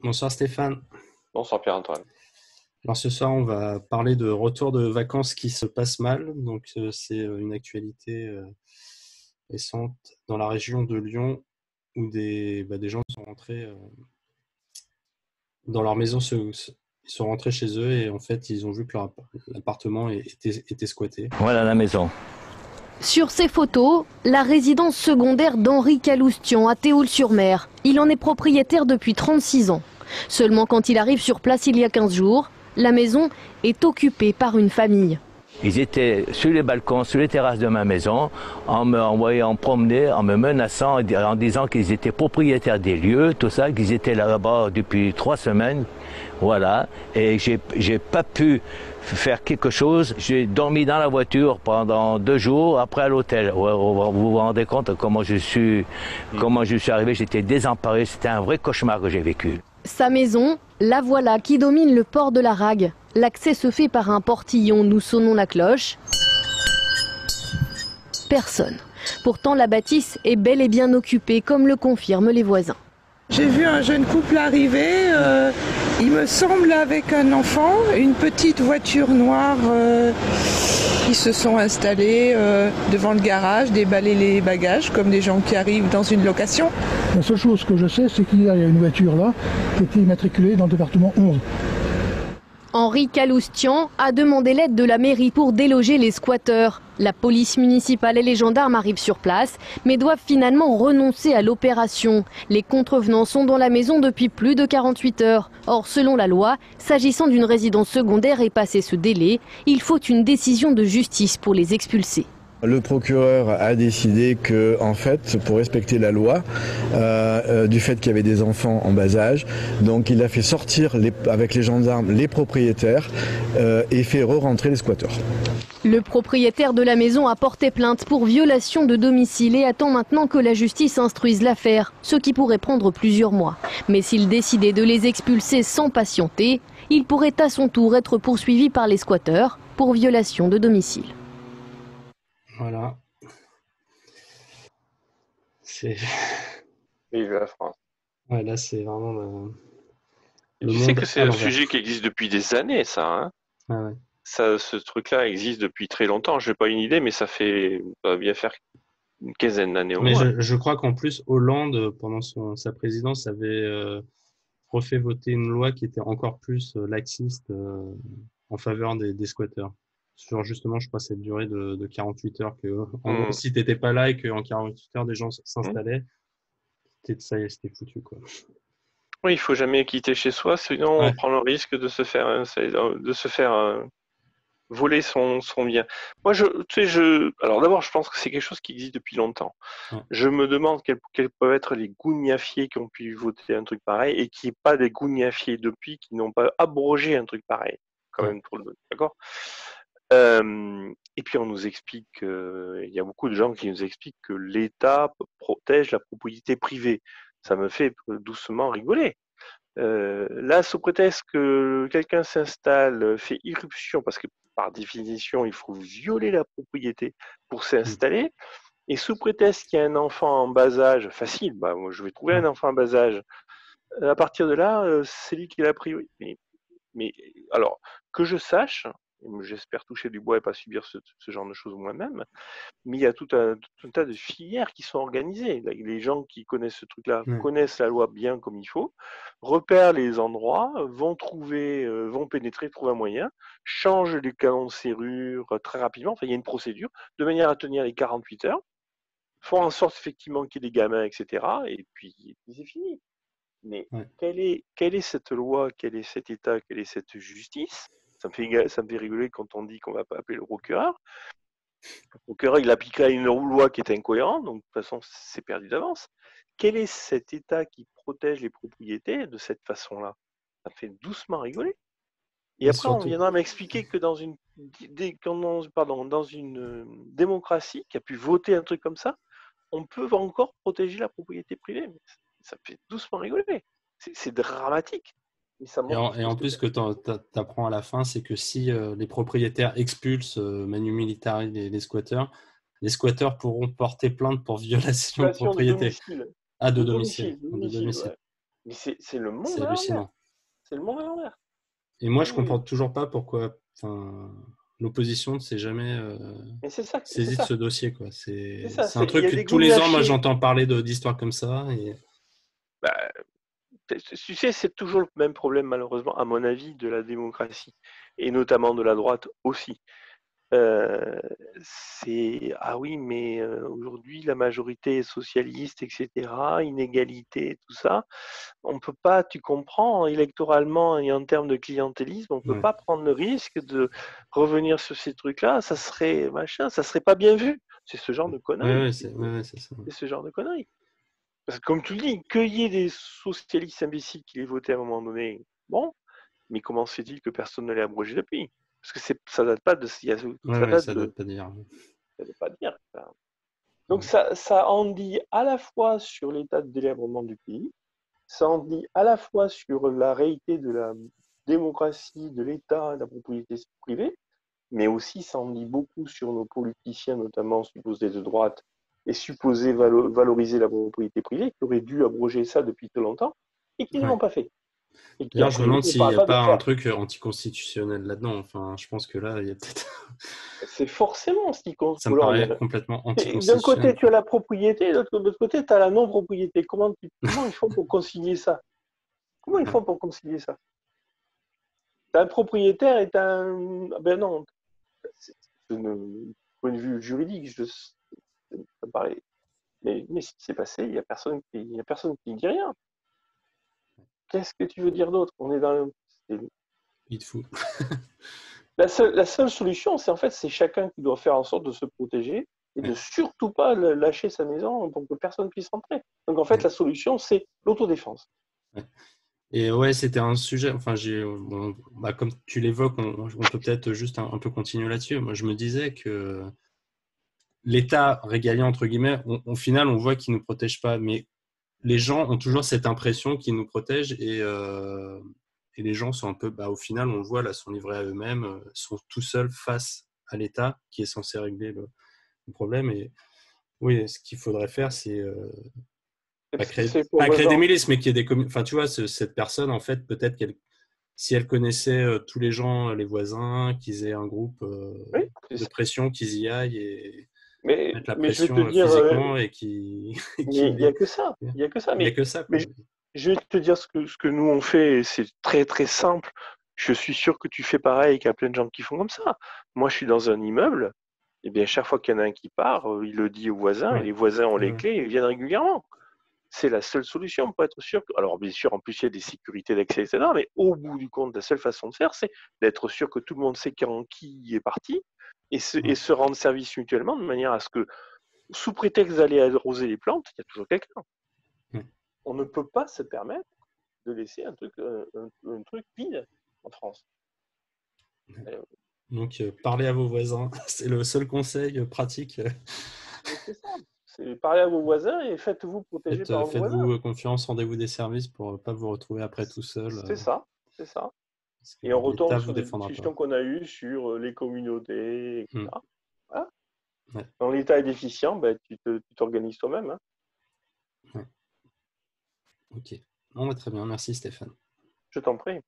Bonsoir Stéphane. Bonsoir Pierre-Antoine. Alors ce soir, on va parler de retour de vacances qui se passe mal. Donc c'est une actualité récente dans la région de Lyon où des gens sont rentrés dans leur maison, ils sont rentrés chez eux et en fait ils ont vu que leur appartement était squatté. Voilà la maison. Sur ces photos, la résidence secondaire d'Henri Caloustian à Théoul-sur-Mer. Il en est propriétaire depuis 36 ans. Seulement quand il arrive sur place il y a 15 jours, la maison est occupée par une famille. Ils étaient sur les balcons, sur les terrasses de ma maison, en me envoyant promener, en me menaçant, en disant qu'ils étaient propriétaires des lieux, tout ça, qu'ils étaient là-bas depuis 3 semaines. Voilà. Et j'ai pas pu faire quelque chose. J'ai dormi dans la voiture pendant 2 jours, après à l'hôtel. Vous vous rendez compte comment je suis arrivé? J'étais désemparé. C'était un vrai cauchemar que j'ai vécu. Sa maison, la voilà qui domine le port de la Rague. L'accès se fait par un portillon, nous sonnons la cloche. Personne. Pourtant, la bâtisse est bel et bien occupée, comme le confirment les voisins. J'ai vu un jeune couple arriver, il me semble avec un enfant, une petite voiture noire. Ils se sont installés devant le garage, déballer les bagages comme des gens qui arrivent dans une location. La seule chose que je sais, c'est qu'il y a une voiture là qui était immatriculée dans le département 11. Henri Caloustian a demandé l'aide de la mairie pour déloger les squatteurs. La police municipale et les gendarmes arrivent sur place, mais doivent finalement renoncer à l'opération. Les contrevenants sont dans la maison depuis plus de 48 heures. Or, selon la loi, s'agissant d'une résidence secondaire et passé ce délai, il faut une décision de justice pour les expulser. Le procureur a décidé que, en fait, pour respecter la loi, du fait qu'il y avait des enfants en bas âge, donc il a fait sortir avec les gendarmes les propriétaires et fait re-rentrer les squatteurs. Le propriétaire de la maison a porté plainte pour violation de domicile et attend maintenant que la justice instruise l'affaire, ce qui pourrait prendre plusieurs mois. Mais s'il décidait de les expulser sans patienter, il pourrait à son tour être poursuivi par les squatteurs pour violation de domicile. Voilà. C'est... Vive la France. Ouais, là c'est vraiment le Tu sais que c'est un sujet qui existe depuis des années, ça. Hein, ah ouais. ça, ce truc-là existe depuis très longtemps. Je n'ai pas une idée, mais ça va bien faire une quinzaine d'années au Mais moins. je crois qu'en plus, Hollande, pendant sa présidence, avait refait voter une loi qui était encore plus laxiste en faveur des squatteurs. Sur justement, je crois, cette durée de 48 heures que, en gros, si t'étais pas là et qu'en 48 heures, des gens s'installaient, ça y est, c'était foutu, quoi. Oui, il faut jamais quitter chez soi, sinon on prend le risque de se faire voler son bien. Moi, alors d'abord, je pense que c'est quelque chose qui existe depuis longtemps. Ouais. Je me demande quels peuvent être les gougnafiers qui ont pu voter un truc pareil et qui n'est pas des gougnafiers depuis qui n'ont pas abrogé un truc pareil, quand même, d'accord? Et puis on nous explique, il y a beaucoup de gens qui nous expliquent que l'État protège la propriété privée. Ça me fait doucement rigoler. Là, sous prétexte que quelqu'un s'installe, fait irruption, parce que par définition, il faut violer la propriété pour s'installer, et sous prétexte qu'il y a un enfant en bas âge, facile, moi je vais trouver un enfant en bas âge. À partir de là, c'est lui qui l'a pris. Mais alors, que je sache, j'espère toucher du bois et pas subir ce genre de choses moi-même, mais il y a tout un tas de filières qui sont organisées. Les gens qui connaissent ce truc-là connaissent la loi bien comme il faut, repèrent les endroits, vont pénétrer, trouvent un moyen, changent les canons de serrure très rapidement. Enfin, il y a une procédure de manière à tenir les 48 heures, font en sorte effectivement qu'il y ait des gamins, etc. Et puis c'est fini. Mais quelle est cette loi, quel est cet État, quelle est cette justice? Ça me fait rigoler quand on dit qu'on va pas appeler le procureur. Le procureur, il appliquerait une loi qui est incohérente, donc de toute façon, c'est perdu d'avance. Quel est cet État qui protège les propriétés de cette façon-là? Ça me fait doucement rigoler. Et après, on viendra m'expliquer que dans une démocratie qui a pu voter un truc comme ça, on peut encore protéger la propriété privée. Mais ça me fait doucement rigoler. C'est dramatique. Et en plus, ce que tu apprends à la fin, c'est que si les propriétaires expulsent manu militari les squatteurs pourront porter plainte pour violation de propriété. De De domicile. domicile. Mais c'est le monde C'est à l'envers. hallucinant. C'est le monde à l'envers. Et moi, je Oui, comprends toujours pas pourquoi l'opposition ne s'est jamais mais c'est ça. saisie de ce dossier, quoi. C'est ça. C'est un Il y truc a que des tous goûts les ans, moi, gâchés. j'entends parler d'histoires comme ça. Et... Bah, tu sais, c'est toujours le même problème, malheureusement, à mon avis, de la démocratie, et notamment de la droite aussi. Ah oui, mais aujourd'hui, la majorité est socialiste, etc., inégalité, tout ça. On peut pas, tu comprends, électoralement et en termes de clientélisme, on peut Ouais. pas prendre le risque de revenir sur ces trucs-là. Ça serait machin, ça serait pas bien vu. C'est ce genre de conneries. Ouais, c'est ça. C'est ce genre de conneries. Parce que comme tu le dis, qu'il y ait des socialistes imbéciles qui les votaient à un moment donné, bon, mais comment se fait-il que personne ne l'ait abrogé depuis? Parce que ça date pas de, Ça date pas d'hier. ça date pas d'hier. Donc ça en dit à la fois sur l'état de délabrement du pays, ça en dit à la fois sur la réalité de la démocratie, de l'État, de la propriété privée, mais aussi ça en dit beaucoup sur nos politiciens, notamment supposés de droite, et supposés valoriser la propriété privée, qui auraient dû abroger ça depuis très longtemps, et qui ne l'ont pas fait. D'ailleurs, je me demande s'il n'y a pas un truc anticonstitutionnel là-dedans. Enfin, je pense que là, il y a peut-être... C'est forcément ce qui compte. Ça me paraît complètement anticonstitutionnel. D'un côté, tu as la propriété, de l'autre côté, tu as la non-propriété. Comment ils font pour concilier ça? Comment ils font pour concilier ça? Tu as un propriétaire et tu as un... Ben non, point de vue juridique, ça me paraît... Mais ce qui s'est passé, il n'y a personne qui dit rien. Qu'est-ce que tu veux dire d'autre? On est dans... Il te fout. La seule solution, c'est chacun qui doit faire en sorte de se protéger et de surtout pas lâcher sa maison pour que personne ne puisse rentrer. Donc en fait, la solution, c'est l'autodéfense. Et ouais, c'était un sujet, enfin, comme tu l'évoques, on peut peut-être juste un peu continuer là-dessus. Moi, je me disais que l'État régalien, entre guillemets, au final, on voit qu'il ne nous protège pas, mais les gens ont toujours cette impression qu'ils nous protègent et les gens sont un peu, au final, on le voit, là, sont livrés à eux-mêmes, sont tout seuls face à l'État qui est censé régler le problème. Et oui, ce qu'il faudrait faire, c'est pas créer des milices, mais qu'il y ait des enfin, tu vois, cette personne, en fait, peut-être si elle connaissait tous les gens, les voisins, qu'ils aient un groupe de pression, qu'ils y aillent et mettre la pression physiquement et qui. Il n'y a que ça. Il n'y a que ça. Il n'y a que ça. Mais je vais te dire ce que nous on fait, c'est très très simple. Je suis sûr que tu fais pareil et qu'il y a plein de gens qui font comme ça. Moi, je suis dans un immeuble. Et bien, chaque fois qu'il y en a un qui part, il le dit aux voisins et les voisins ont les clés et ils viennent régulièrement. C'est la seule solution pour être sûr. Alors, bien sûr, en plus, il y a des sécurités d'accès, etc. Mais au bout du compte, la seule façon de faire, c'est d'être sûr que tout le monde sait qui est parti et se rendre service mutuellement de manière à ce que, sous prétexte d'aller arroser les plantes, il y a toujours quelqu'un. On ne peut pas se permettre de laisser un truc vide en France. Donc, parlez à vos voisins. C'est le seul conseil pratique. C'est ça. C'est parler à vos voisins et faites-vous protéger par vos voisins. Faites-vous confiance, rendez-vous des services pour ne pas vous retrouver après tout seul. C'est ça. Et on retombe sur des discussions qu'on a eues sur les communautés, etc. Voilà. Quand l'État est déficient, tu t'organises toi-même. Ok. Bon, très bien. Merci Stéphane. Je t'en prie.